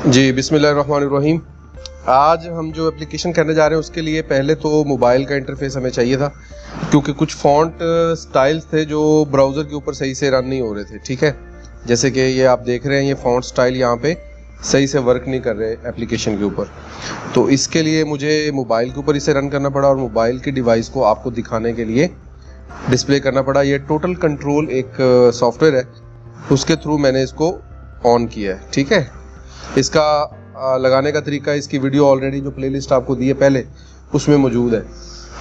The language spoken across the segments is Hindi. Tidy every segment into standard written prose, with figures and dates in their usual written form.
जी, बिस्मिल्लाहिर्रहमानिर्रहीम। आज हम जो एप्लीकेशन करने जा रहे हैं उसके लिए पहले तो मोबाइल का इंटरफेस हमें चाहिए था, क्योंकि कुछ फ़ॉन्ट स्टाइल्स थे जो ब्राउज़र के ऊपर सही से रन नहीं हो रहे थे। ठीक है, जैसे कि ये आप देख रहे हैं, ये फ़ॉन्ट स्टाइल यहाँ पे सही से वर्क नहीं कर रहे एप्लीकेशन के ऊपर। तो इसके लिए मुझे मोबाइल के ऊपर इसे रन करना पड़ा और मोबाइल की डिवाइस को आपको दिखाने के लिए डिस्प्ले करना पड़ा। ये टोटल कंट्रोल एक सॉफ्टवेयर है, उसके थ्रू मैंने इसको ऑन किया है। ठीक है, इसका लगाने का तरीका, इसकी वीडियो ऑलरेडी जो प्लेलिस्ट आपको दी है पहले उसमें मौजूद है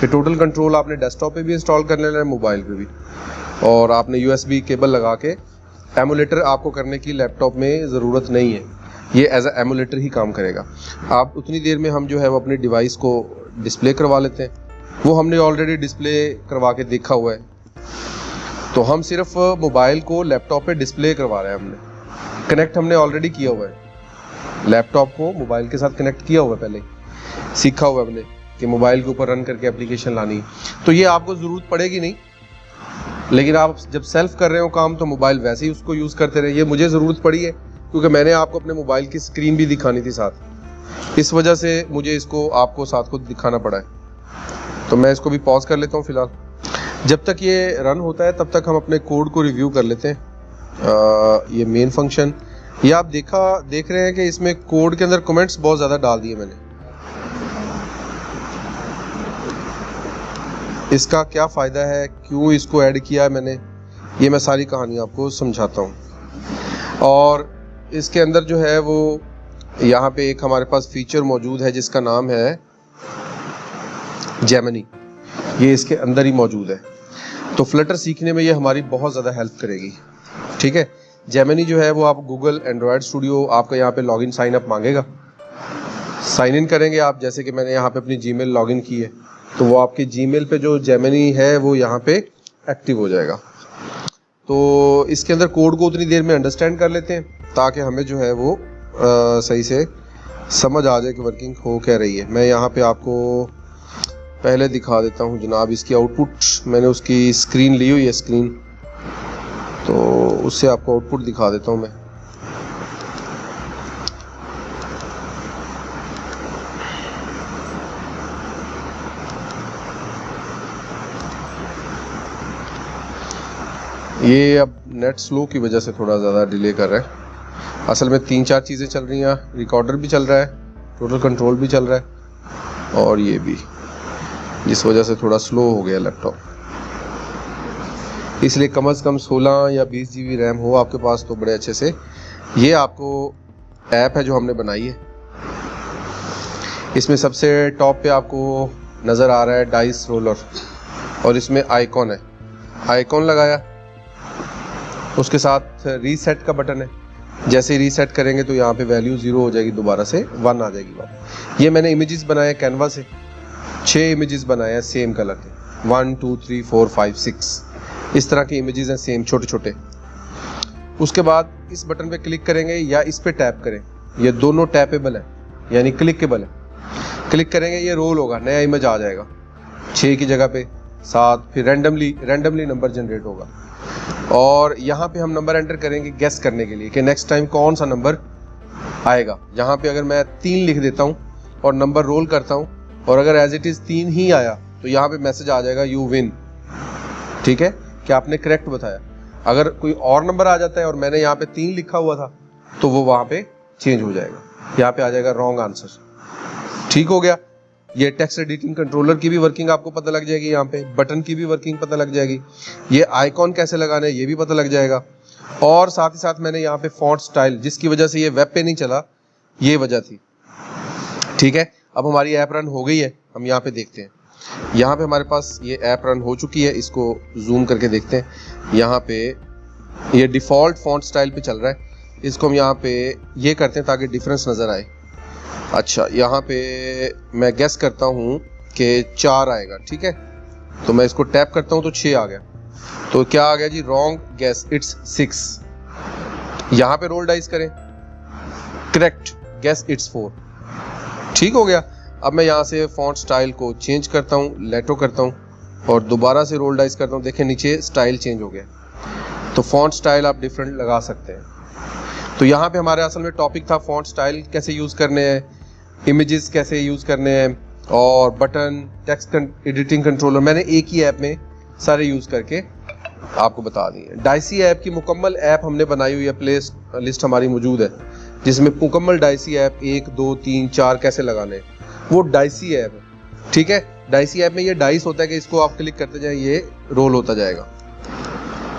कि टोटल कंट्रोल आपने डेस्कटॉप पे भी इंस्टॉल कर लेना है, मोबाइल पे भी, और आपने यूएसबी केबल लगा के एमुलेटर आपको करने की लैपटॉप में ज़रूरत नहीं है, ये एज अ एमुलेटर ही काम करेगा। आप उतनी देर में हम जो है वो अपनी डिवाइस को डिस्प्ले करवा लेते हैं। वो हमने ऑलरेडी डिस्प्ले करवा के देखा हुआ है, तो हम सिर्फ मोबाइल को लैपटॉप पे डिस्प्ले करवा रहे हैं। हमने कनेक्ट हमने ऑलरेडी किया हुआ है, लैपटॉप को मोबाइल के साथ कनेक्ट किया हुआ है, पहले सीखा हुआ है हमने कि मोबाइल के ऊपर रन करके एप्लीकेशन लानी। तो ये आपको ज़रूरत पड़ेगी नहीं, लेकिन आप जब सेल्फ कर रहे हो काम तो मोबाइल वैसे ही उसको यूज़ करते रहे। ये मुझे ज़रूरत पड़ी है क्योंकि मैंने आपको अपने मोबाइल की स्क्रीन भी दिखानी थी साथ, इस वजह से मुझे इसको आपको साथ को दिखाना पड़ा है। तो मैं इसको भी पॉज कर लेता हूँ फ़िलहाल। जब तक ये रन होता है तब तक हम अपने कोड को रिव्यू कर लेते हैं। ये मेन फंक्शन, ये आप देख रहे हैं कि इसमें कोड के अंदर कमेंट्स बहुत ज़्यादा डाल दिए मैंने। इसका क्या फ़ायदा है, क्यों इसको ऐड किया है मैंने, ये मैं सारी कहानी आपको समझाता हूँ। और इसके अंदर जो है वो यहाँ पे एक हमारे पास फीचर मौजूद है जिसका नाम है जेमिनी, ये इसके अंदर ही मौजूद है। तो फ्लटर सीखने में ये हमारी बहुत ज़्यादा हेल्प करेगी। ठीक है, जेमिनी जो है वो आप गूगल एंड्रॉयड स्टूडियो, आपका यहाँ पे लॉगिन साइन अप मांगेगा। साइन इन करेंगे आप, जैसे कि मैंने यहाँ पे अपनी जीमेल लॉगिन की है, तो वो आपके जीमेल पे जो जेमिनी है वो यहाँ पे एक्टिव हो जाएगा। तो इसके अंदर कोड को उतनी देर में अंडरस्टैंड कर लेते हैं ताकि हमें जो है वो सही से समझ आ जाए कि वर्किंग हो क्या रही है। मैं यहाँ पे आपको पहले दिखा देता हूँ जनाब इसकी आउटपुट। मैंने उसकी स्क्रीन ली हुई है, स्क्रीन, तो उससे आपको आउटपुट दिखा देता हूँ मैं। ये अब नेट स्लो की वजह से थोड़ा ज़्यादा डिले कर रहा है। असल में 3-4 चीज़ें चल रही हैं, रिकॉर्डर भी चल रहा है, टोटल कंट्रोल भी चल रहा है, और ये भी, जिस वजह से थोड़ा स्लो हो गया लैपटॉप। इसलिए कम से कम 16 या 20 GB रैम हो आपके पास तो बड़े अच्छे से। ये आपको ऐप है जो हमने बनाई है, इसमें सबसे टॉप पे आपको नज़र आ रहा है डाइस रोलर, और इसमें आइकॉन है, आइकॉन लगाया, उसके साथ रीसेट का बटन है। जैसे ही रीसेट करेंगे तो यहाँ पे वैल्यू 0 हो जाएगी, दोबारा से 1 आ जाएगी बात। ये मैंने इमेजेस बनाए कैनवा से, 6 इमेजेस बनाए हैं सेम कलर के, 1 2 3 4 5 6 इस तरह के इमेजेस हैं सेम, छोटे छोटे। उसके बाद इस बटन पे क्लिक करेंगे या इस पे टैप करें, ये दोनों टैपेबल है यानी क्लिकेबल है। क्लिक करेंगे ये रोल होगा, नया इमेज आ जाएगा 6 की जगह पे 7, फिर रैंडमली नंबर जनरेट होगा। और यहाँ पे हम नंबर एंटर करेंगे गेस करने के लिए कि नेक्स्ट टाइम कौन सा नंबर आएगा। यहाँ पे अगर मैं 3 लिख देता हूँ और नंबर रोल करता हूँ, और अगर एज इट इज़ 3 ही आया तो यहाँ पे मैसेज आ जाएगा यू विन। ठीक है, कि आपने करेक्ट बताया। अगर कोई और नंबर आ जाता है और मैंने यहाँ पे 3 लिखा हुआ था तो वो वहाँ पे चेंज हो जाएगा, यहाँ पे आ जाएगा रॉन्ग आंसर। ठीक हो गया। ये टेक्स्ट एडिटिंग कंट्रोलर की भी वर्किंग आपको पता लग जाएगी, यहाँ पे बटन की भी वर्किंग पता लग जाएगी, ये आइकॉन कैसे लगाना है ये भी पता लग जाएगा। और साथ ही साथ मैंने यहाँ पे फॉन्ट स्टाइल, जिसकी वजह से ये वेब पे नहीं चला, ये वजह थी। ठीक है, अब हमारी ऐप रन हो गई है, हम यहाँ पे देखते हैं। यहाँ पे हमारे पास ये ऐप रन हो चुकी है, इसको जूम करके देखते हैं। यहाँ पे ये डिफ़ॉल्ट फॉन्ट स्टाइल पे चल रहा है, इसको हम यहाँ पे ये करते हैं ताकि डिफरेंस नज़र आए। अच्छा, यहाँ पे मैं गेस करता हूँ कि 4 आएगा। ठीक है, तो मैं इसको टैप करता हूँ तो 6 आ गया। तो क्या आ गया जी, रॉन्ग गेस, इट्स 6। यहाँ पे रोल डाइस करें, करेक्ट गेस, इट्स 4। ठीक हो गया। अब मैं यहाँ से फॉन्ट स्टाइल को चेंज करता हूँ, लेटो करता हूँ, और दोबारा से रोल डाइस करता हूँ। देखें नीचे स्टाइल चेंज हो गया। तो फॉन्ट स्टाइल आप डिफरेंट लगा सकते हैं। तो यहाँ पे हमारे असल में टॉपिक था फॉन्ट स्टाइल कैसे यूज़ करने हैं, इमेजेस कैसे यूज़ करने हैं, और बटन, टेक्स्ट एडिटिंग कंट्रोलर मैंने एक ही ऐप में सारे यूज़ करके आपको बता दी है। डाइसी ऐप की मुकम्मल ऐप हमने बनाई हुई है, प्ले लिस्ट हमारी मौजूद है जिसमें मुकम्मल डाइसी ऐप 1 2 3 4 कैसे लगाने हैं, वो डाइसी ऐप है। ठीक है, डाइसी ऐप में ये डाइस होता है कि इसको आप क्लिक करते जाए ये रोल होता जाएगा।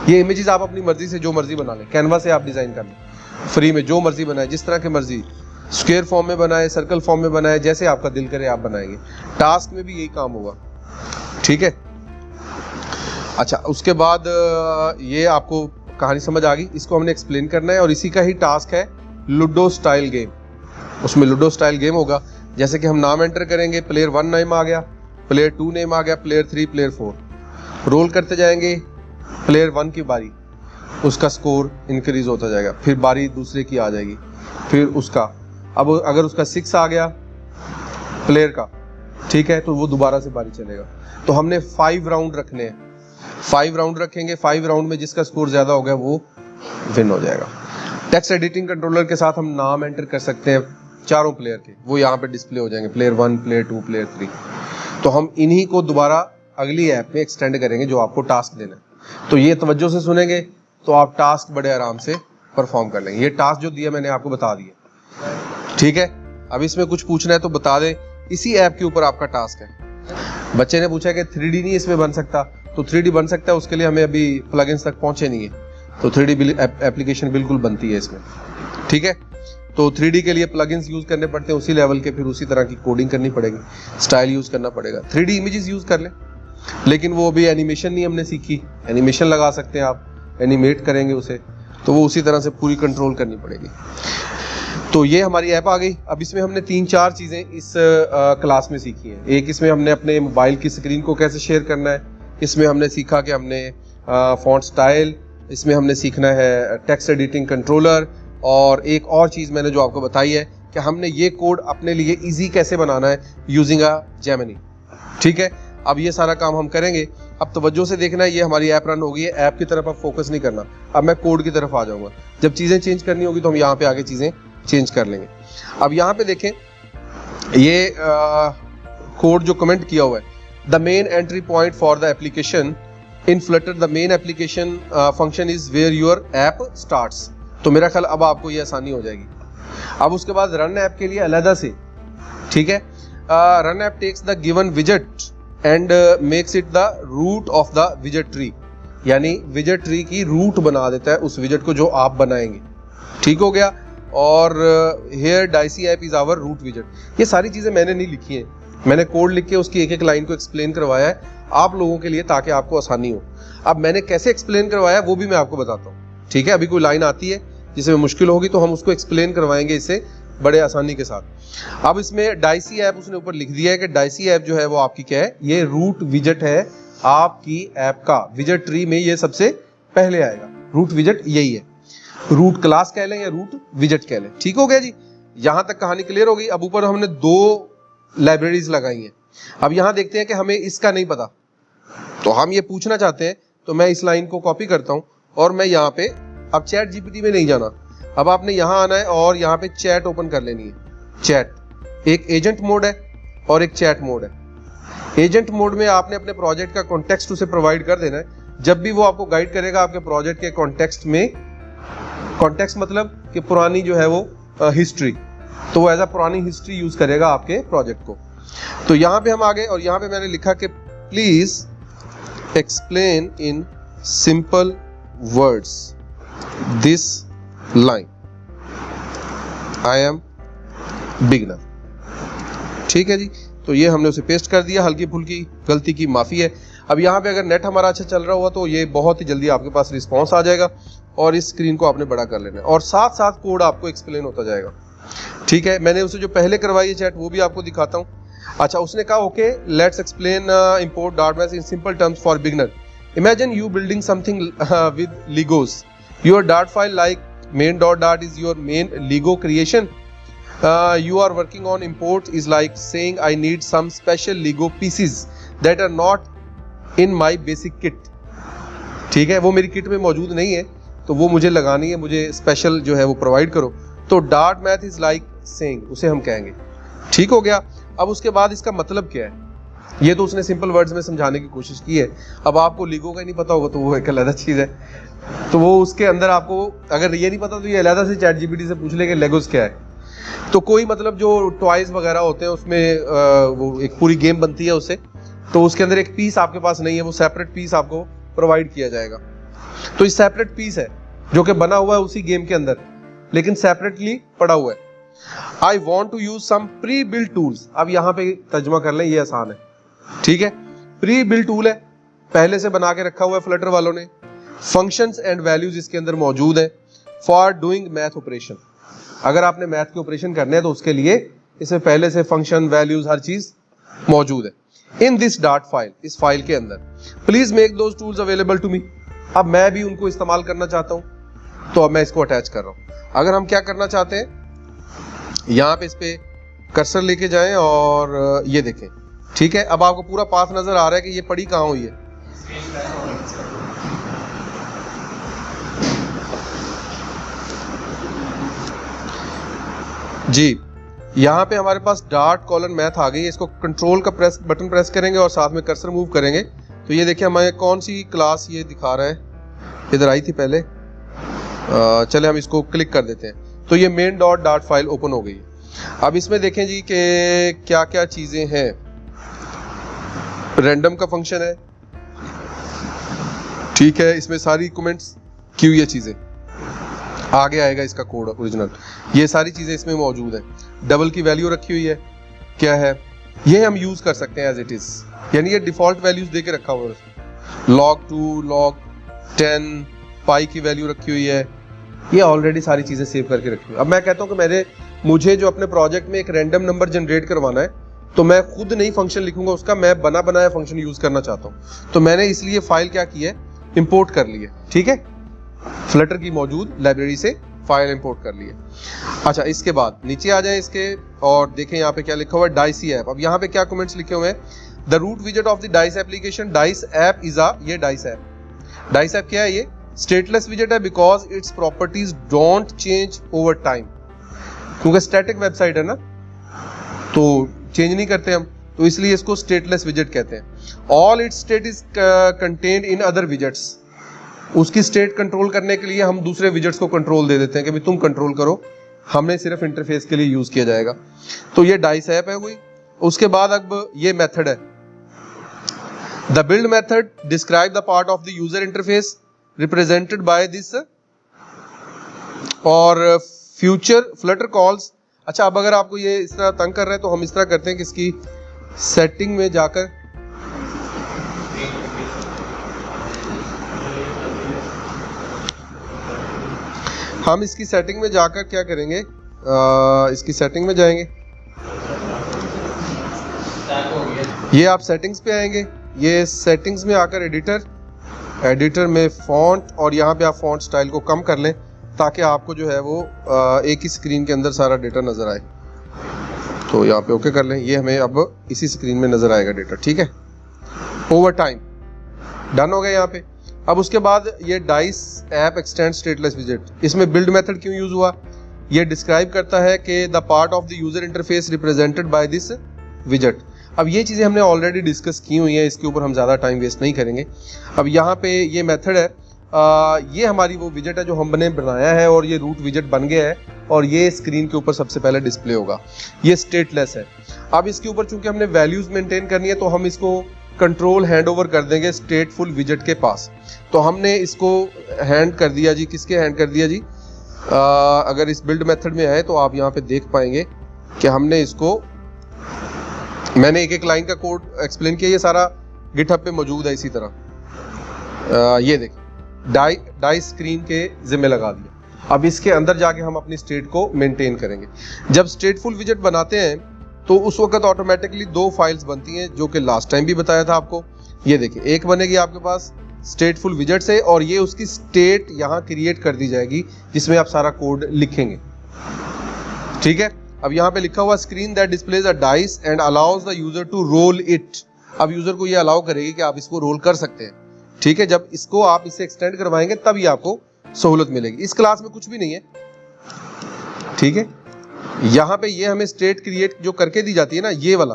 ये इमेजेस आप अपनी मर्जी से जो मर्जी बना लें, कैनवा से आप डिज़ाइन कर लें, फ्री में जो मर्जी बनाए, जिस तरह की मर्जी, स्क्वायर फॉर्म में बनाए, सर्कल फॉर्म में बनाए, जैसे आपका दिल करे आप बनाएंगे। टास्क में भी यही काम होगा। ठीक है, अच्छा उसके बाद ये आपको कहानी समझ आ गई, इसको हमने एक्सप्लेन करना है और इसी का ही टास्क है लूडो स्टाइल गेम। उसमें लूडो स्टाइल गेम होगा, जैसे कि हम नाम एंटर करेंगे, प्लेयर 1 नेम आ गया, प्लेयर 2 नेम आ गया, प्लेयर 3, प्लेयर 4, रोल करते जाएंगे। प्लेयर 1 की बारी, उसका स्कोर इंक्रीज होता जाएगा, फिर बारी दूसरे की आ जाएगी, फिर उसका, अब अगर उसका 6 आ गया प्लेयर का, ठीक है, तो वो दोबारा से बारी चलेगा। तो हमने 5 राउंड रखने हैं, 5 राउंड रखेंगे, 5 राउंड में जिसका स्कोर ज़्यादा हो गया वो विन हो जाएगा। टेक्स्ट एडिटिंग कंट्रोलर के साथ हम नाम एंटर कर सकते हैं चारों प्लेयर के, वो यहाँ पे डिस्प्ले हो जाएंगे, प्लेयर 1, प्लेयर 2, प्लेयर 3। तो हम इन्हीं को दोबारा अगली ऐप में एक्सटेंड करेंगे जो आपको टास्क देना है। तो ये तवज्जो से सुनेंगे तो आप टास्क बड़े आराम से परफॉर्म कर लेंगे। ये टास्क जो दिया मैंने आपको बता दिए। ठीक है, अब इसमें कुछ पूछना है तो बता दें, इसी ऐप के ऊपर आपका टास्क है। बच्चे ने पूछा कि 3D नहीं इसमें बन सकता, तो 3D बन सकता है, उसके लिए हमें अभी प्लगइन्स तक पहुंचे नहीं है, तो 3D एप्लीकेशन बिल्कुल बनती है इसमें। ठीक है, तो 3D के लिए प्लगइन्स यूज़ करने पड़ते हैं उसी लेवल के, फिर उसी तरह की कोडिंग करनी पड़ेगी, स्टाइल यूज़ करना पड़ेगा। 3D इमेजेस यूज़ कर लें, लेकिन वो अभी एनिमेशन नहीं हमने सीखी। एनिमेशन लगा सकते हैं आप, एनिमेट करेंगे उसे, तो वो उसी तरह से पूरी कंट्रोल करनी पड़ेगी। तो ये हमारी ऐप आ गई। अब इसमें हमने 3-4 चीज़ें इस क्लास में सीखी हैं। एक, इसमें हमने अपने मोबाइल की स्क्रीन को कैसे शेयर करना है, इसमें हमने सीखा कि हमने फॉन्ट स्टाइल, इसमें हमने सीखना है टेक्स्ट एडिटिंग कंट्रोलर, और एक और चीज़ मैंने जो आपको बताई है कि हमने ये कोड अपने लिए इजी कैसे बनाना है यूजिंग अ जेमिनी। ठीक है, अब ये सारा काम हम करेंगे। अब तवज्जो से देखना है, ये हमारी ऐप रन हो गई है, ऐप की तरफ अब फोकस नहीं करना। अब मैं कोड की तरफ आ जाऊंगा, जब चीज़ें चेंज करनी होगी तो हम यहाँ पे आगे चीज़ें चेंज कर लेंगे। अब यहाँ पे देखें, ये कोड जो कमेंट किया हुआ है, the main entry point for the application in Flutter, the main application function is where your app starts. तो मेरा ख्याल अब आपको ये आसानी हो जाएगी। अब उसके बाद रन ऐप के लिए अलहदा से, ठीक है, run app takes the given विजेट and makes it the root of the विजेट tree, यानी विजेट ट्री की रूट बना देता है उस विजेट को जो आप बनाएंगे। ठीक हो गया। और here dicee app is our root विजेट। ये सारी चीज़ें मैंने नहीं लिखी हैं, मैंने कोड लिख के उसकी एक एक लाइन को एक्सप्लेन करवाया है आप लोगों के लिए, ताकि आपको आसानी हो। अब मैंने कैसे एक्सप्लेन करवाया वो भी मैं आपको बताता हूँ। ठीक है, अभी कोई लाइन आती है जिसमें मुश्किल होगी तो हम उसको एक्सप्लेन करवाएंगे इससे बड़े आसानी के साथ। अब इसमें डाइसी ऐप उसने ऊपर लिख दिया है कि डाइसी ऐप जो है वो आपकी क्या है, ये रूट विजेट है आपकी ऐप का। विजेट ट्री में ये सबसे पहले आएगा, रूट विजेट यही है। रूट क्लास कह लें या रूट विजेट कह लें। ठीक हो गया जी, यहां तक कहानी क्लियर हो गई। अब ऊपर हमने 2 लाइब्रेरीज लगाई हैं। अब यहां देखते हैं कि हमें इसका नहीं पता, तो हम ये पूछना चाहते हैं, तो मैं इस लाइन को कॉपी करता हूं और मैं यहाँ पे, अब चैट जीपीटी में नहीं जाना, अब आपने यहाँ आना है और यहाँ पे चैट ओपन कर लेनी है। चैट एक एजेंट मोड है और एक चैट मोड है। एजेंट मोड में आपने अपने प्रोजेक्ट का कॉन्टेक्स्ट उसे प्रोवाइड कर देना है। जब भी वो आपको गाइड करेगा आपके प्रोजेक्ट के कॉन्टेक्स्ट में, कॉन्टेक्स्ट मतलब कि पुरानी जो है वो हिस्ट्री, तो वो एज अ पुरानी हिस्ट्री यूज करेगा आपके प्रोजेक्ट को। तो यहाँ पे हम आ गए और यहाँ पे मैंने लिखा कि please explain in simple words this line, I am beginner. ठीक है जी, तो ये हमने उसे पेस्ट कर दिया। हल्की फुल्की गलती की माफ़ी है। अब यहाँ पे अगर नेट हमारा अच्छा चल रहा हुआ तो ये बहुत ही जल्दी आपके पास रिस्पॉन्स आ जाएगा और इस स्क्रीन को आपने बड़ा कर लेना है और साथ साथ कोड आपको एक्सप्लेन होता जाएगा। ठीक है, मैंने उसे जो पहले करवाई है चैट वो भी आपको दिखाता हूँ। अच्छा, उसने कहा okay let's explain import dot math in simple terms for beginner. Imagine you building something with Legos, your dot file like main dot is your main Lego creation. You are working on import is like saying I need some special Lego pieces that are not in my basic kit. ठीक है, वो मेरी किट में मौजूद नहीं है, तो वो मुझे लगानी है, मुझे स्पेशल जो है वो प्रोवाइड करो। तो dart math is like saying, उसे हम कहेंगे। ठीक हो गया। अब उसके बाद इसका मतलब क्या है, ये तो उसने सिंपल वर्ड्स में समझाने की कोशिश की है। अब आपको लीगो का नहीं पता होगा तो वो एक अलग चीज़ है, तो वो उसके अंदर आपको अगर ये नहीं पता तो ये अलग से चैट जीपीटी से पूछ ले कि लेगोस क्या है। तो कोई मतलब जो टॉयज वगैरह होते हैं उसमें वो एक पूरी गेम बनती है उससे, तो उसके अंदर एक पीस आपके पास नहीं है, वो सेपरेट पीस आपको प्रोवाइड किया जाएगा। तो ये सेपरेट पीस है जो कि बना हुआ है उसी गेम के अंदर, लेकिन सेपरेटली पड़ा हुआ है। I want to use some prebuilt tools. अब यहाँ पे तर्जुमा कर लें, ये आसान है, ठीक है। प्री बिल्ट टूल है, पहले से बना के रखा हुआ है फ्लटर वालों ने। फंक्शंस एंड वैल्यूज इसके अंदर मौजूद है फॉर डूइंग मैथ ऑपरेशन। अगर आपने मैथ के ऑपरेशन करने हैं तो उसके लिए इसमें पहले से फंक्शन, वैल्यूज, हर चीज मौजूद है इन दिस डार्ट फाइल, इस फाइल के अंदर। Please make those tools available to me. अब मैं भी उनको इस्तेमाल करना चाहता हूं, तो अब मैं इसको अटैच कर रहा हूं। अगर हम क्या करना चाहते हैं, यहाँ पे इस पे कर्सर लेके जाएं और ये देखें, ठीक है। अब आपको पूरा पाथ नजर आ रहा है कि ये पड़ी कहाँ हुई है। जी, यहाँ पे हमारे पास डार्ट कॉलन मैथ आ गई है। इसको कंट्रोल का बटन प्रेस करेंगे और साथ में कर्सर मूव करेंगे तो ये देखिए हमें कौन सी क्लास ये दिखा रहा है, इधर आई थी पहले। चले हम इसको क्लिक कर देते हैं, तो ये main dot dart file open हो गई है। अब इसमें देखें जी कि क्या क्या चीजें हैं। रैंडम का फंक्शन है, ठीक है, इसमें सारी कमेंट्स की हुई है चीजें, आगे आएगा इसका कोड ओरिजिनल, ये सारी चीजें इसमें मौजूद है। डबल की वैल्यू रखी हुई है, क्या है ये हम यूज कर सकते हैं एज इट इज, यानी ये डिफॉल्ट वैल्यूज देके रखा हुआ है। log 2, log 10, पाई की वैल्यू रखी हुई है, ये ऑलरेडी सारी चीजें सेव करके रखी हुई है। अब मैं कहता हूँ कि मुझे जो अपने प्रोजेक्ट में एक रैंडम नंबर जनरेट करवाना है, तो मैं खुद नहीं फंक्शन लिखूंगा उसका, मैं बना बनाया फंक्शन यूज करना चाहता हूँ। तो मैंने इसलिए फाइल क्या की है, इंपोर्ट कर ली है, ठीक है। फ्लटर की मौजूद लाइब्रेरी से फाइल इंपोर्ट कर ली है। अच्छा, इसके बाद नीचे आ जाए इसके और देखें यहाँ पे क्या लिखा हुआ है, डाइसी ऐप। अब यहाँ पे क्या कमेंट्स लिखे हुए हैं, द रूट विजेट of the dice application, dice app is a, ये डाइस ऐप। डाइस ऐप क्या है, ये स्टेटलेस विजेट है because its properties don't change over time, क्योंकि स्टैटिक वेबसाइट है ना, तो चेंज नहीं करते हम, तो इसलिए इसको स्टेटलेस विजेट कहते हैं। All it's state is contained in other widgets, उसकी स्टेट कंट्रोल करने के लिए हम दूसरे विजेट्स को कंट्रोल दे देते हैं कि भाई तुम कंट्रोल करो, हमने सिर्फ इंटरफेस के लिए यूज किया जाएगा। तो ये डाइस ऐप है कोई। उसके बाद अब ये मेथड है, the build method describe the part of the user interface represented by this और फ्यूचर फ्लटर कॉल्स। अच्छा, अब अगर आपको ये इस तरह तंग कर रहा है तो हम इस तरह करते हैं कि इसकी सेटिंग में जाकर क्या करेंगे, इसकी सेटिंग में जाएंगे। ये आप सेटिंग्स पे आएंगे, ये सेटिंग्स में आकर एडिटर में फॉन्ट, और यहाँ पे आप फॉन्ट स्टाइल को कम कर लें ताकि आपको जो है वो एक ही स्क्रीन के अंदर सारा डेटा नजर आए। तो यहाँ पे ओके कर लें, ये हमें अब इसी स्क्रीन में नजर आएगा डेटा, ठीक है। ओवर टाइम डन हो गया यहाँ पे। अब उसके बाद ये डाइस ऐप एक्सटेंड स्टेटलेस विजेट, इसमें बिल्ड मेथड क्यों यूज हुआ, ये डिस्क्राइब करता है कि the part of the user interface represented by this विजेट। अब ये चीज़ें हमने ऑलरेडी डिस्कस की हुई हैं, इसके ऊपर हम ज़्यादा टाइम वेस्ट नहीं करेंगे। अब यहाँ पे ये मेथड है, ये हमारी वो विजेट है जो हमने बनाया है और ये रूट विजेट बन गया है और ये स्क्रीन के ऊपर सबसे पहले डिस्प्ले होगा। ये स्टेटलेस है। अब इसके ऊपर चूंकि हमने वैल्यूज मेंटेन करनी है तो हम इसको कंट्रोल हैंड ओवर कर देंगे स्टेटफुल विजेट के पास। तो हमने इसको हैंड कर दिया जी, किसके हैंड कर दिया जी, अगर इस बिल्ड मेथड में आए तो आप यहाँ पे देख पाएंगे कि हमने इसको, मैंने एक एक लाइन का कोड एक्सप्लेन किया, ये सारा गिटहब पे मौजूद है इसी तरह। ये देखिए डाई स्क्रीन के जिम्मे लगा दिया। अब इसके अंदर जाके हम अपनी स्टेट को मेंटेन करेंगे। जब स्टेटफुल विजेट बनाते हैं तो उस वक्त ऑटोमेटिकली 2 फाइल्स बनती हैं, जो कि लास्ट टाइम भी बताया था आपको। ये देखिए, एक बनेगी आपके पास स्टेटफुल विजेट से और ये उसकी स्टेट यहाँ क्रिएट कर दी जाएगी जिसमें आप सारा कोड लिखेंगे, ठीक है। अब यहाँ पे लिखा हुआ screen that displays a dice and allows the user to roll it. अब यूजर को ये अलाउ करेगी कि आप इसको रोल कर सकते हैं, ठीक है। जब इसको आप इसे एक्सटेंड करवाएंगे तब ये आपको सहूलत मिलेगी। इस क्लास में कुछ भी नहीं है, ठीक है। यहाँ पे ये हमें स्टेट क्रिएट जो करके दी जाती है ना, ये वाला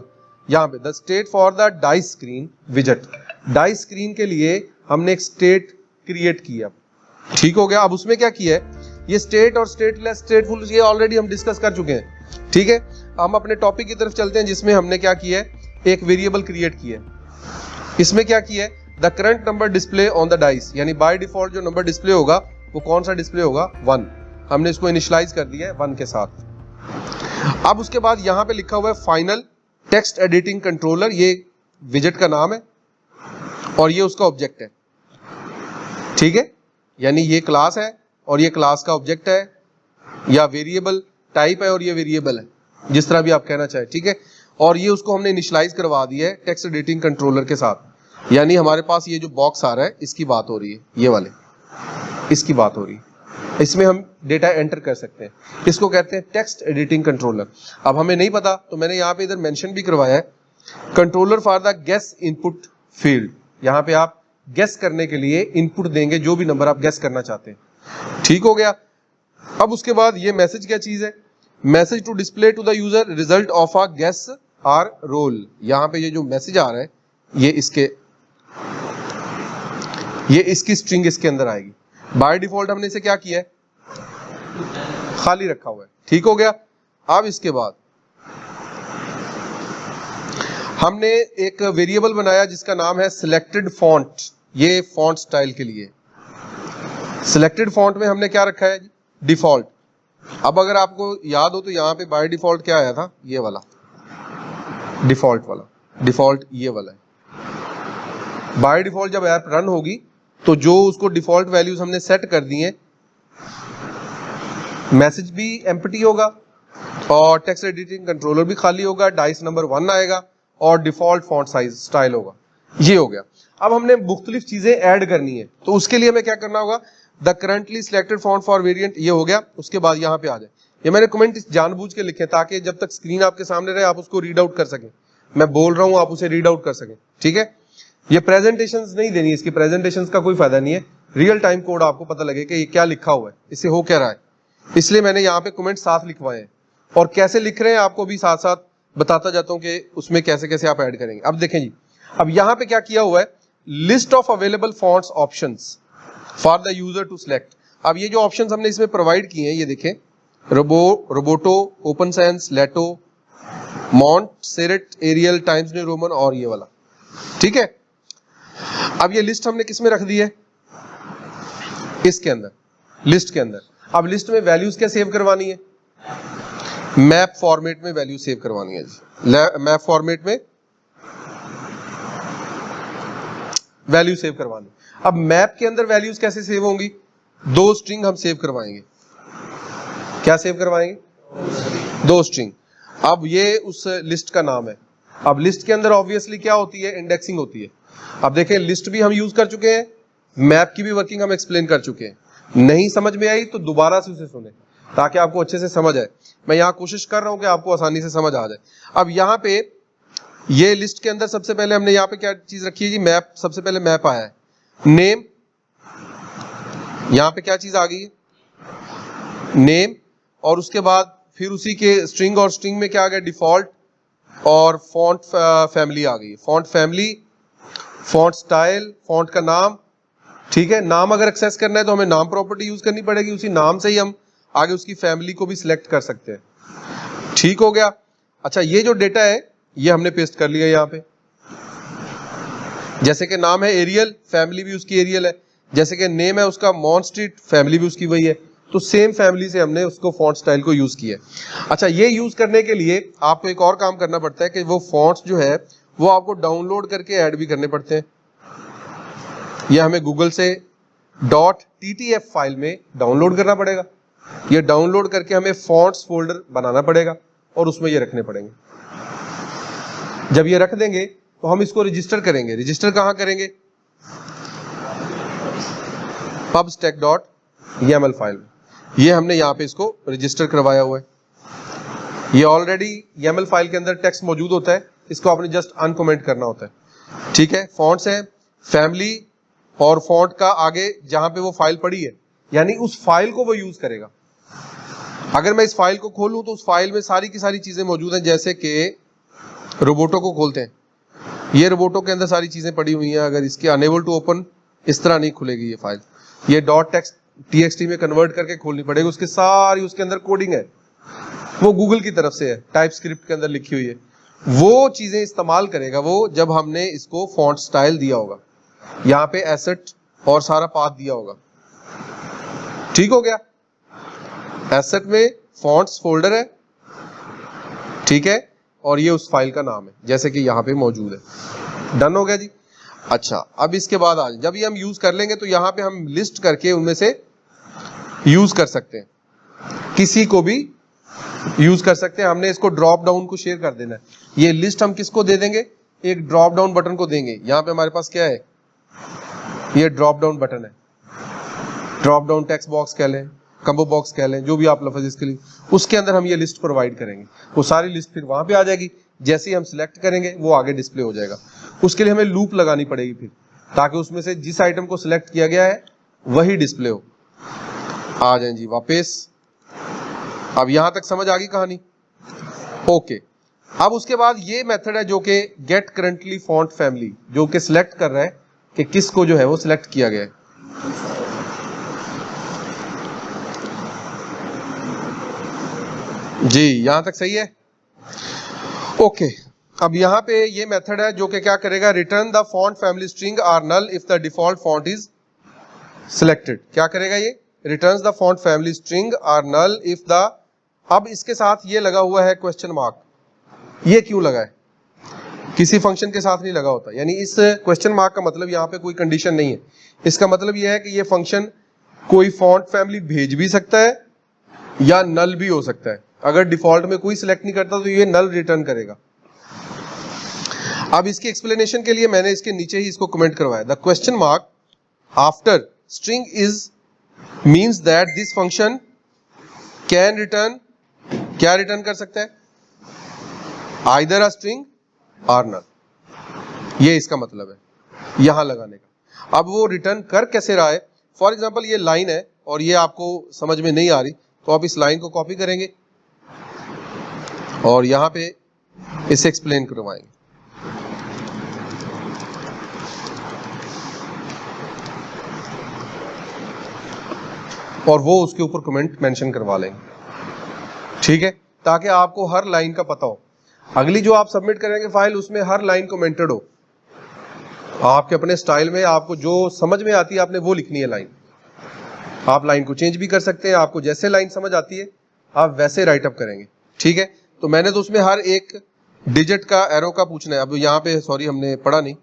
यहाँ पे the state for the dice screen विजेट, डाइस स्क्रीन के लिए हमने एक स्टेट क्रिएट किया, ठीक हो गया। अब उसमें क्या किया है, ये स्टेट और स्टेटलेस स्टेटफुल ये ऑलरेडी हम डिस्कस कर चुके हैं, ठीक है। हम अपने टॉपिक की तरफ चलते हैं जिसमें हमने क्या किया है, एक वेरिएबल क्रिएट किया है। इसमें क्या किया है, the current number display on the dice, यानी बाय डिफॉल्ट जो नंबर डिस्प्ले होगा वो कौन सा डिस्प्ले होगा, 1। हमने इसको इनिशियलाइज कर दिया है 1 के साथ। अब उसके बाद यहाँ पे लिखा हुआ है फाइनल टेक्स्ट एडिटिंग कंट्रोलर, ये विजेट का नाम है और ये उसका ऑब्जेक्ट है, ठीक है। यानी ये क्लास है और ये क्लास का ऑब्जेक्ट है, या वेरिएबल टाइप है और ये वेरिएबल है, जिस तरह भी आप कहना चाहे, ठीक है। और ये उसको हमने इनिशियलाइज करवा दिया है टेक्स्ट एडिटिंग कंट्रोलर के साथ। यानी हमारे पास ये जो बॉक्स आ रहा है इसकी बात हो रही है, ये वाले इसकी बात हो रही है, इसमें हम डेटा एंटर कर सकते हैं, इसको कहते हैं टेक्स्ट एडिटिंग कंट्रोलर। अब हमें नहीं पता तो मैंने यहाँ पे इधर मेंशन भी करवाया है controller for the guess input field, यहाँ पे आप गेस करने के लिए इनपुट देंगे जो भी नंबर आप गेस करना चाहते हैं, ठीक हो गया। अब उसके बाद ये मैसेज क्या चीज है, message to display to the user result of a guess or roll. यहाँ पे ये जो मैसेज आ रहा है ये इसकी स्ट्रिंग इसके अंदर आएगी। बाय डिफॉल्ट हमने इसे क्या किया है, खाली रखा हुआ है, ठीक हो गया। अब इसके बाद हमने एक वेरिएबल बनाया जिसका नाम है सिलेक्टेड फॉन्ट, ये फॉन्ट स्टाइल के लिए। सिलेक्टेड फॉन्ट में हमने क्या रखा है, डिफॉल्ट। अब अगर आपको याद हो तो यहाँ पे बाय डिफॉल्ट क्या आया था, ये वाला डिफॉल्ट वाला, डिफॉल्ट ये वाला है। बाय डिफॉल्ट जब ऐप रन होगी तो जो उसको डिफॉल्ट वैल्यूज हमने सेट कर दी हैं, मैसेज भी एम्प्टी होगा और टेक्स्ट एडिटिंग कंट्रोलर भी खाली होगा, डाइस नंबर 1 आएगा और डिफॉल्ट फॉन्ट साइज स्टाइल होगा, ये हो गया। अब हमने मुख्तलिफ चीजें ऐड करनी है तो उसके लिए हमें क्या करना होगा, the currently selected font for variant, ये हो गया। उसके बाद यहाँ पे आ जाए, ये मैंने कमेंट जानबूझ के लिखे ताकि जब तक स्क्रीन आपके सामने रहे आप उसको रीड आउट कर सकें, मैं बोल रहा हूँ आप उसे रीड आउट कर सकें, ठीक है। ये प्रेजेंटेशंस नहीं देनी, इसकी प्रेजेंटेशंस का कोई फायदा नहीं है, रियल टाइम कोड आपको पता लगे कि ये क्या लिखा हुआ है, इससे हो क्या रहा है, इसलिए मैंने यहाँ पे कमेंट साथ लिखवाए हैं और कैसे लिख रहे हैं आपको भी साथ साथ बताता जाता हूँ कि उसमें कैसे कैसे आप ऐड करेंगे। अब देखें जी, अब यहाँ पे क्या किया हुआ है, list of available fonts options for the user to select. अब ये जो ऑप्शंस हमने इसमें प्रोवाइड किए हैं, ये देखें, Roboto, Open Sans, Lato, Montserrat, Arial, Times New Roman और ये वाला, ठीक है। अब ये लिस्ट हमने किस में रख दी है, इसके अंदर, लिस्ट के अंदर। अब लिस्ट में वैल्यूज क्या सेव करवानी है, मैप फॉर्मेट में वैल्यू सेव करवानी है जी, मैप फॉर्मेट में वैल्यू सेव करवानी। अब मैप के अंदर वैल्यूज कैसे सेव होंगी, 2 स्ट्रिंग हम सेव करवाएंगे, क्या सेव करवाएंगे, 2 स्ट्रिंग। अब ये उस लिस्ट का नाम है। अब लिस्ट के अंदर ऑब्वियसली क्या होती है, इंडेक्सिंग होती है। अब देखें, लिस्ट भी हम यूज कर चुके हैं, मैप की भी वर्किंग हम एक्सप्लेन कर चुके हैं। नहीं समझ में आई तो दोबारा से उसे सुने ताकि आपको अच्छे से समझ आए। मैं यहाँ कोशिश कर रहा हूँ कि आपको आसानी से समझ आ जाए। अब यहाँ पे ये लिस्ट के अंदर सबसे पहले हमने यहाँ पे क्या चीज रखी है जी, मैप। सबसे पहले मैप आया है, नेम, यहाँ पे क्या चीज आ गई है, नेम, और उसके बाद फिर उसी के स्ट्रिंग, और स्ट्रिंग में क्या आ गया, डिफॉल्ट, और फॉन्ट फैमिली आ गई, font family, font style, font का नाम, ठीक है। नाम अगर एक्सेस करना है तो हमें नाम प्रॉपर्टी यूज करनी पड़ेगी, उसी नाम से ही हम आगे उसकी फैमिली को भी सिलेक्ट कर सकते हैं, ठीक हो गया। अच्छा, ये जो डेटा है ये हमने पेस्ट कर लिया यहाँ पे, जैसे कि नाम है एरियल, फैमिली भी उसकी एरियल है, जैसे कि नेम है उसका मॉन स्ट्रीट, फैमिली भी उसकी वही है, तो सेम फैमिली से हमने उसको फॉन्ट स्टाइल को यूज किया। अच्छा, ये यूज करने के लिए आपको एक और काम करना पड़ता है कि वो फॉन्ट्स जो है वो आपको डाउनलोड करके ऐड भी करने पड़ते हैं। ये हमें गूगल से .ttf फाइल में डाउनलोड करना पड़ेगा, ये डाउनलोड करके हमें फॉन्ट्स फोल्डर बनाना पड़ेगा और उसमें ये रखने पड़ेंगे। जब ये रख देंगे तो हम इसको रजिस्टर करेंगे। रजिस्टर कहाँ करेंगे, pubstack.yaml फाइल में। ये हमने यहाँ पे इसको रजिस्टर करवाया हुआ है। ये ऑलरेडी YAML फाइल के अंदर टेक्स्ट मौजूद होता है, इसको आपने जस्ट अनकमेंट करना होता है, ठीक है। फॉन्ट्स है, फैमिली और फॉन्ट का आगे जहां पे वो फाइल पड़ी है यानी उस फाइल को वो यूज करेगा। अगर मैं इस फाइल को खोलूं तो उस फाइल में सारी की सारी चीजें मौजूद हैं। जैसे कि रोबोटो को खोलते हैं, ये रोबोटो के अंदर सारी चीजें पड़ी हुई हैं। अगर इसके अनेबल टू ओपन, इस तरह नहीं खुलेगी ये फाइल, ये .txt में कन्वर्ट करके खोलनी पड़ेगी। उसके सारी उसके अंदर कोडिंग है, वो गूगल की तरफ से है, टाइप स्क्रिप्ट के अंदर लिखी हुई है। वो चीजें इस्तेमाल करेगा वो जब हमने इसको फॉन्ट स्टाइल दिया होगा, यहाँ पे एसेट और सारा पाथ दिया होगा। ठीक हो गया। एसेट में फॉन्ट्स फोल्डर है, ठीक है, और ये उस फाइल का नाम है जैसे कि यहाँ पे मौजूद है। डन हो गया जी। अच्छा, अब इसके बाद आज जब ये हम यूज कर लेंगे तो यहाँ पे हम लिस्ट करके उनमें से यूज कर सकते हैं, किसी को भी यूज कर सकते हैं। हमने इसको ड्रॉप डाउन को शेयर कर देना है। ये लिस्ट हम किसको दे देंगे? एक ड्रॉप डाउन बटन को देंगे। यहाँ पे हमारे पास क्या है? ये ड्रॉप डाउन बटन है, ड्रॉप डाउन टेक्स्ट बॉक्स कह लें, कंबो बॉक्स कह लें, जो भी आप लफ्ज इसके लिए, उसके अंदर हम ये लिस्ट प्रोवाइड करेंगे। वो सारी लिस्ट फिर वहां पे आ जाएगी। जैसे ही हम सिलेक्ट करेंगे वो आगे डिस्प्ले हो जाएगा। उसके लिए हमें लूप लगानी पड़ेगी फिर, ताकि उसमें से जिस आइटम को सिलेक्ट किया गया है वही डिस्प्ले हो। आ जाए जी वापस। अब यहां तक समझ आ गई कहानी? ओके। अब उसके बाद ये मेथड है जो कि गेट करंटली फॉन्ट फैमिली, जो कि सिलेक्ट कर रहा है कि किसको जो है वो सिलेक्ट किया गया है। जी, यहां तक सही है? ओके। अब यहां पे ये मेथड है जो कि क्या करेगा? Return the font family string or null if the default font is selected. क्या करेगा ये? Returns the font family string or null if the, अब इसके साथ ये लगा हुआ है क्वेश्चन मार्क। ये क्यों लगा है? किसी फंक्शन के साथ नहीं लगा होता। यानी इस क्वेश्चन मार्क का मतलब यहाँ पे कोई कंडीशन नहीं है। इसका मतलब ये है कि ये फंक्शन कोई फॉन्ट फैमिली भेज भी सकता है या नल भी हो सकता है। अगर डिफॉल्ट में कोई सिलेक्ट नहीं करता तो ये नल रिटर्न करेगा। अब इसकी एक्सप्लेनेशन के लिए मैंने इसके नीचे ही इसको कमेंट करवाया। The question mark after string is means that this function can return, क्या रिटर्न कर सकता है? आइदर अ स्ट्रिंग और नल। ये इसका मतलब है यहां लगाने का। अब वो रिटर्न कर कैसे रहा है? फॉर एग्जाम्पल ये लाइन है और ये आपको समझ में नहीं आ रही, तो आप इस लाइन को कॉपी करेंगे और यहां पे इसे एक्सप्लेन करवाएंगे। और वो उसके ऊपर कमेंट मेंशन करवा लेंगे, ठीक है, ताकि आपको हर लाइन का पता हो। अगली जो आप सबमिट करेंगे फाइल, उसमें हर लाइन कमेंटेड हो। आपके अपने स्टाइल में आपको जो समझ में आती है आपने वो लिखनी है लाइन। आप लाइन को चेंज भी कर सकते हैं, आपको जैसे लाइन समझ आती है आप वैसे राइट अप करेंगे, ठीक है। तो मैंने तो उसमें हर एक डिजिट का एरो का पूछना है। अब यहाँ पे सॉरी हमने पढ़ा नहीं,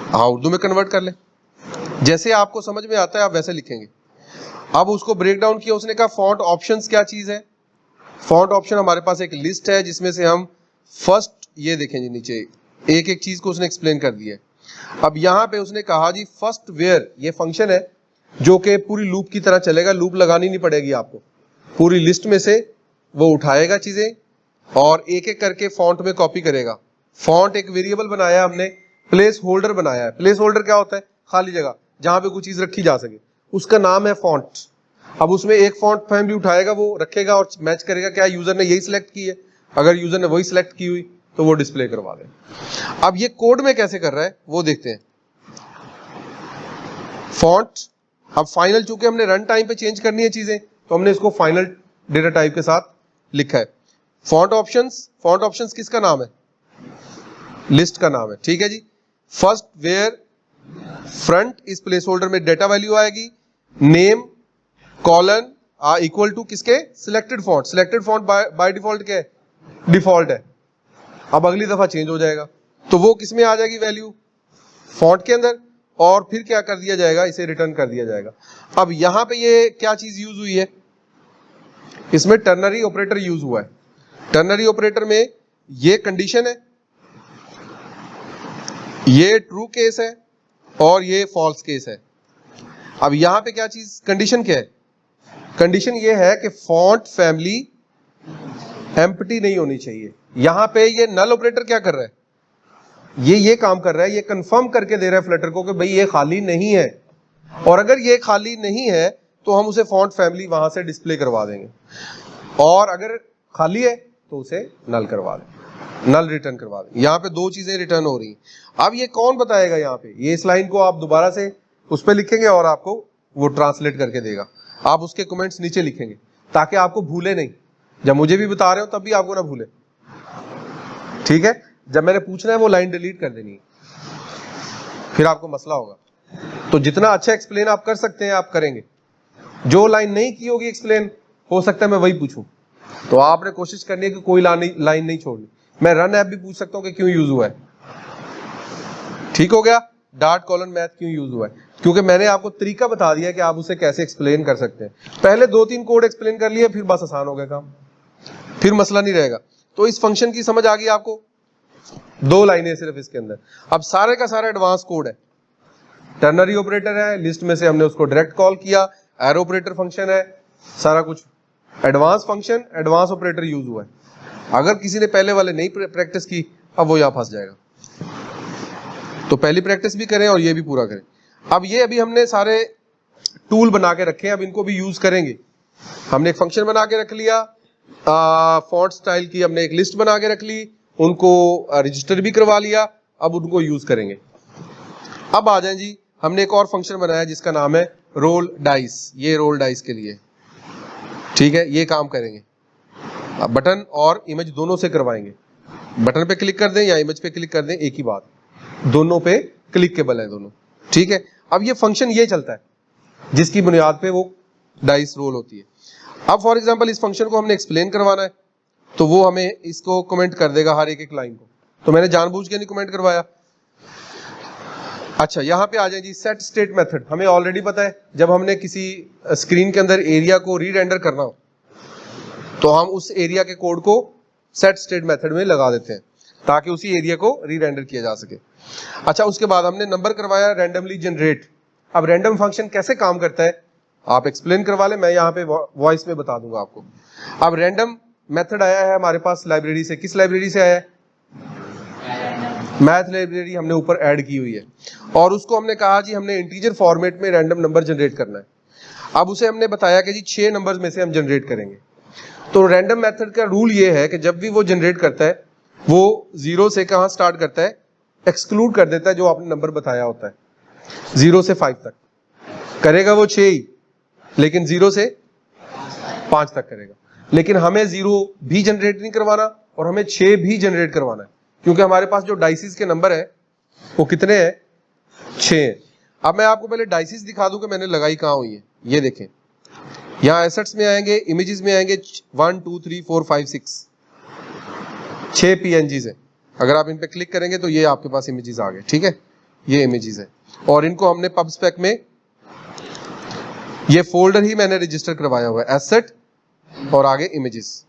हाँ उर्दू में कन्वर्ट कर ले। जैसे आपको समझ में आता है आप वैसे लिखेंगे। अब उसको ब्रेक डाउन किया, उसने कहा फॉन्ट ऑप्शंस क्या चीज है। फॉन्ट ऑप्शन हमारे पास एक लिस्ट है जिसमें से हम फर्स्ट, ये देखें जी नीचे एक एक चीज को उसने एक्सप्लेन कर दिया है। अब यहाँ पे उसने कहा जी फर्स्ट वेयर, ये फंक्शन है जो कि पूरी लूप की तरह चलेगा। लूप लगानी नहीं पड़ेगी आपको, पूरी लिस्ट में से वो उठाएगा चीजें और एक एक करके फॉन्ट में कॉपी करेगा। फॉन्ट एक वेरिएबल बनाया हमने, प्लेस होल्डर बनाया है। प्लेस होल्डर क्या होता है? खाली जगह जहां पे कोई चीज रखी जा सके, उसका नाम है फॉन्ट। अब उसमें एक फॉन्ट फैमिली उठाएगा, वो रखेगा और मैच करेगा क्या यूजर ने यही सिलेक्ट की है। अगर यूजर ने वही सिलेक्ट की हुई तो वो डिस्प्ले करवा दे। अब ये कोड में कैसे कर रहा है वो देखते हैं। फॉन्ट, अब फाइनल चूंकि हमने रन टाइम पे चेंज करनी है चीजें, तो हमने इसको फाइनल डेटा टाइप के साथ लिखा है। फॉन्ट ऑप्शंस, फॉन्ट ऑप्शंस किसका नाम है? लिस्ट का नाम है, ठीक है जी। फर्स्ट वेयर फ्रंट इस प्लेस होल्डर में डेटा वैल्यू आएगी, नेम कॉलन इक्वल टू किसके? Selected font. Selected font by default क्या है? डिफॉल्ट है। अब अगली दफा चेंज हो जाएगा तो वो किस में आ जाएगी वैल्यू? फॉन्ट के अंदर। और फिर क्या कर दिया जाएगा? इसे रिटर्न कर दिया जाएगा। अब यहां पे ये क्या चीज यूज हुई है? इसमें टर्नरी ऑपरेटर यूज हुआ है। टर्नरी ऑपरेटर में ये कंडीशन है, ये ट्रू केस है और ये फॉल्स केस है। अब यहां पे क्या चीज कंडीशन क्या है? कंडीशन ये है कि फॉन्ट फैमिली एम्प्टी नहीं होनी चाहिए। यहां पे ये नल ऑपरेटर क्या कर रहा है? ये काम कर रहा है, ये कंफर्म करके दे रहा है फ्लटर को कि भाई ये खाली नहीं है। और अगर ये खाली नहीं है तो हम उसे फॉन्ट फैमिली वहां से डिस्प्ले करवा देंगे, और अगर खाली है तो उसे नल करवा दें, नल रिटर्न करवा दें। यहाँ पे दो चीजें रिटर्न हो रही हैं। अब ये कौन बताएगा? यहाँ पे ये इस लाइन को आप दोबारा से उस पर लिखेंगे और आपको वो ट्रांसलेट करके देगा। आप उसके कमेंट्स नीचे लिखेंगे ताकि आपको भूले नहीं, जब मुझे भी बता रहे हो तब भी आपको ना भूले, ठीक है? जब मैंने पूछना है वो लाइन डिलीट कर देनी है, फिर आपको मसला होगा। तो जितना अच्छा एक्सप्लेन आप कर सकते हैं आप करेंगे। जो लाइन नहीं की होगी एक्सप्लेन, हो सकता है मैं वही पूछूं, तो आपने कोशिश करनी है कि कोई लाइन नहीं छोड़नी। मैं रन ऐप भी पूछ सकता हूं कि क्यों यूज हुआ है, ठीक हो गया? डार्ट कॉलन मैथ क्यों यूज हुआ है, क्योंकि मैंने आपको तरीका बता दिया कि आप उसे कैसे एक्सप्लेन कर सकते हैं। पहले 2-3 कोड एक्सप्लेन कर लिए, फिर बस आसान हो गया काम, फिर मसला नहीं रहेगा। तो इस फंक्शन की समझ आ गई आपको? 2 लाइनें सिर्फ इसके अंदर। अब सारे का सारा एडवांस कोड है। टर्नरी ऑपरेटर है, लिस्ट में से हमने उसको डायरेक्ट कॉल किया, एरो ऑपरेटर फंक्शन है, सारा कुछ advance function, advance operator use हुआ है। अगर किसी ने पहले वाले नहीं प्रैक्टिस की, अब वो यहां फंस जाएगा। तो पहली प्रैक्टिस भी करें और ये भी पूरा करें। अब ये अभी हमने सारे टूल बना के रखे हैं, अब इनको भी यूज करेंगे। हमने एक फंक्शन बना के रख लिया, फॉन्ट स्टाइल की हमने एक लिस्ट बना के रख ली, उनको रजिस्टर भी करवा लिया, अब उनको यूज करेंगे। अब आ जाए जी, हमने एक और फंक्शन बनाया जिसका नाम है रोल डाइस। ये रोल डाइस के लिए, ठीक है, ये काम करेंगे। अब बटन और इमेज दोनों से करवाएंगे। बटन पे क्लिक कर दें या इमेज पे क्लिक कर दें, एक ही बात, दोनों पे क्लिकेबल है दोनों, ठीक है। अब ये फंक्शन ये चलता है जिसकी बुनियाद पे वो डाइस रोल होती है। अब फॉर एग्जांपल इस फंक्शन को हमने एक्सप्लेन करवाना है, तो वो हमें इसको कमेंट कर देगा हर एक लाइन को। तो मैंने जानबूझ के नहीं कमेंट करवाया। अच्छा, यहाँ पे आ जाए जी, सेट स्टेट मेथड। हमें ऑलरेडी पता है जब हमने किसी स्क्रीन के अंदर एरिया को रीरेंडर करना हो तो हम उस एरिया के कोड को सेट स्टेट मेथड में लगा देते हैं ताकि उसी एरिया को रीरेंडर किया जा सके। अच्छा, उसके बाद हमने नंबर करवाया रैंडमली जनरेट। अब रैंडम फंक्शन कैसे काम करता है आप एक्सप्लेन करवा ले, मैं यहाँ पे वॉइस में बता दूंगा आपको। अब रैंडम मेथड आया है हमारे पास लाइब्रेरी से। किस लाइब्रेरी से आया है? मैथ लाइब्रेरी हमने ऊपर ऐड की हुई है, और उसको हमने कहा जी हमने इंटीजर फॉर्मेट में रैंडम नंबर जनरेट करना है। अब उसे हमने बताया कि जी 6 नंबर्स में से हम जनरेट करेंगे। तो रैंडम मेथड का रूल ये है कि जब भी वो जनरेट करता है वो 0 से कहाँ स्टार्ट करता है, एक्सक्लूड कर देता है जो आपने नंबर बताया होता है। 0 से 5 तक करेगा वो 6 ही, लेकिन 0 से 5 तक करेगा। लेकिन हमें 0 भी जनरेट नहीं करवाना और हमें 6 भी जनरेट करवाना है, क्योंकि हमारे पास जो डाइसिस के नंबर है वो कितने हैं? 6 हैं। अब मैं आपको पहले डाइसिस दिखा दूं कि मैंने लगाई कहाँ हुई है। ये देखें, यहाँ एसेट्स में आएंगे, इमेजेस में आएंगे 1 2 3 4 5 6 6 PNGs है। अगर आप इन पे क्लिक करेंगे तो ये आपके पास इमेजेस आ गए, ठीक है, ये इमेजेस है। और इनको हमने पब स्पेक में ये फोल्डर ही मैंने रजिस्टर करवाया हुआ है, एसेट और आगे इमेजेस।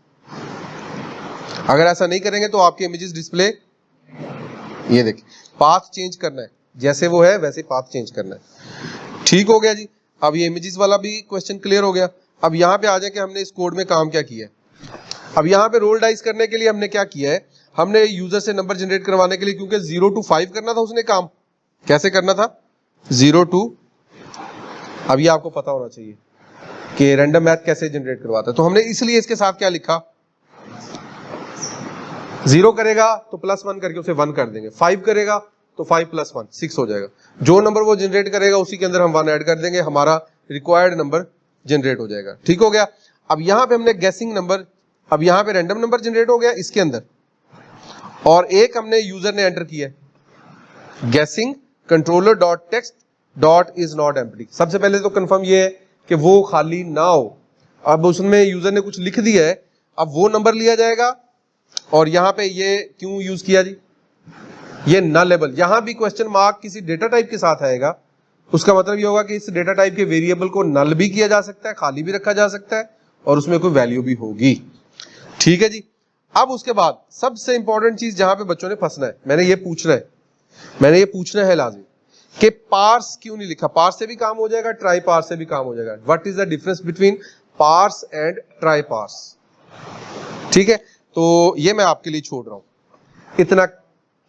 अगर ऐसा नहीं करेंगे तो आपके इमेजेस डिस्प्ले, ये देखिए, पाथ चेंज करना है, जैसे वो है वैसे पाथ चेंज करना है। ठीक हो गया जी। अब ये इमेजेस वाला भी क्वेश्चन क्लियर हो गया। अब यहाँ पे आ जाए कि हमने इस कोड में काम क्या किया है। अब यहाँ पे रोल डाइस करने के लिए हमने क्या किया है, हमने यूजर से नंबर जनरेट करवाने के लिए, क्योंकि 0 to 5 करना था उसने काम, कैसे करना था? 0 to, अब ये आपको पता होना चाहिए कि रैंडम मैथ कैसे जनरेट करवाता है। तो हमने इसलिए इसके साथ क्या लिखा, 0 करेगा तो +1 करके उसे 1 कर देंगे, 5 करेगा तो 5 + 1 6 हो जाएगा। जो नंबर वो जनरेट करेगा उसी के अंदर हम 1 ऐड कर देंगे, हमारा रिक्वायर्ड नंबर जनरेट हो जाएगा। ठीक हो गया। अब यहाँ पे हमने गेसिंग नंबर, अब यहाँ पे रैंडम नंबर जनरेट हो गया इसके अंदर, और एक हमने यूजर ने एंटर किया गेसिंग controller dot text dot is not empty. सबसे पहले तो कंफर्म ये है कि वो खाली ना हो। अब उसमें यूजर ने कुछ लिख दिया है, अब वो नंबर लिया जाएगा। और यहाँ पे ये क्यों यूज किया जी, ये नलेबल। यहां भी क्वेश्चन मार्क किसी डेटा टाइप के साथ आएगा, उसका मतलब ये होगा कि इस डेटा टाइप के वेरिएबल को नल भी किया जा सकता है, खाली भी रखा जा सकता है, और उसमें कोई वैल्यू भी होगी। ठीक है जी। अब उसके बाद सबसे इंपॉर्टेंट चीज जहां पे बच्चों ने फंसना है, मैंने ये पूछना है लाजिम कि पार्स क्यों नहीं लिखा। पार्स से भी काम हो जाएगा, ट्राई पार्स से भी काम हो जाएगा। What is the difference between parse and try parse? ठीक है, तो ये मैं आपके लिए छोड़ रहा हूं इतना,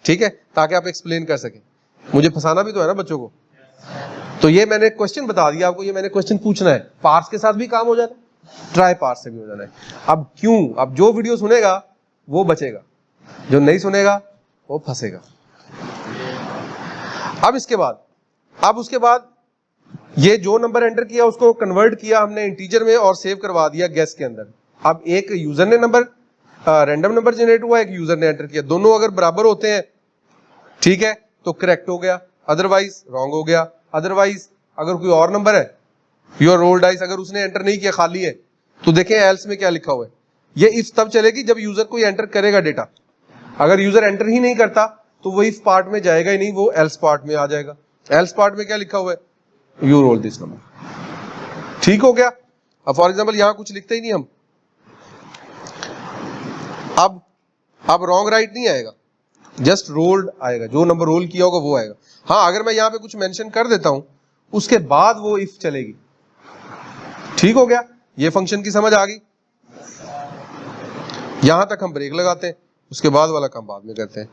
ठीक है, ताकि आप एक्सप्लेन कर सकें। मुझे फंसाना भी तो है ना बच्चों को। तो ये मैंने क्वेश्चन बता दिया आपको, ये मैंने क्वेश्चन पूछना है। पार्स के साथ भी काम हो जाना है, ट्राई पार्स से भी हो जाना है। अब क्यों, अब जो वीडियो सुनेगा वो बचेगा, जो नहीं सुनेगा वो फंसेगा। अब इसके बाद, अब उसके बाद ये जो नंबर एंटर किया उसको कन्वर्ट किया हमने इंटीजर में और सेव करवा दिया गेस के अंदर। अब एक यूजर ने नंबर, रैंडम नंबर जनरेट हुआ, एक यूजर ने एंटर किया, दोनों अगर बराबर होते हैं ठीक है तो करेक्ट हो गया, अदरवाइज रॉन्ग हो गया। अदरवाइज अगर कोई और नंबर है, योर रोल डाइस, अगर उसने एंटर नहीं किया खाली है, तो देखें एल्स में क्या लिखा हुआ है। ये इफ तब चलेगी जब यूजर कोई एंटर करेगा डेटा। अगर यूजर एंटर ही नहीं करता तो वो इफ पार्ट में जाएगा ही नहीं, वो एल्स पार्ट में आ जाएगा। एल्स पार्ट में क्या लिखा हुआ है, यू रोल दिस नंबर। ठीक हो गया। अब फॉर एग्जांपल यहां कुछ लिखते ही नहीं हम, अब रॉन्ग राइट नहीं आएगा, जस्ट रोल्ड आएगा, जो नंबर रोल किया होगा वो आएगा। हाँ, अगर मैं यहां पे कुछ मेंशन कर देता हूं उसके बाद वो इफ चलेगी। ठीक हो गया, ये फंक्शन की समझ आ गई। यहां तक हम ब्रेक लगाते हैं, उसके बाद वाला काम बाद में करते हैं।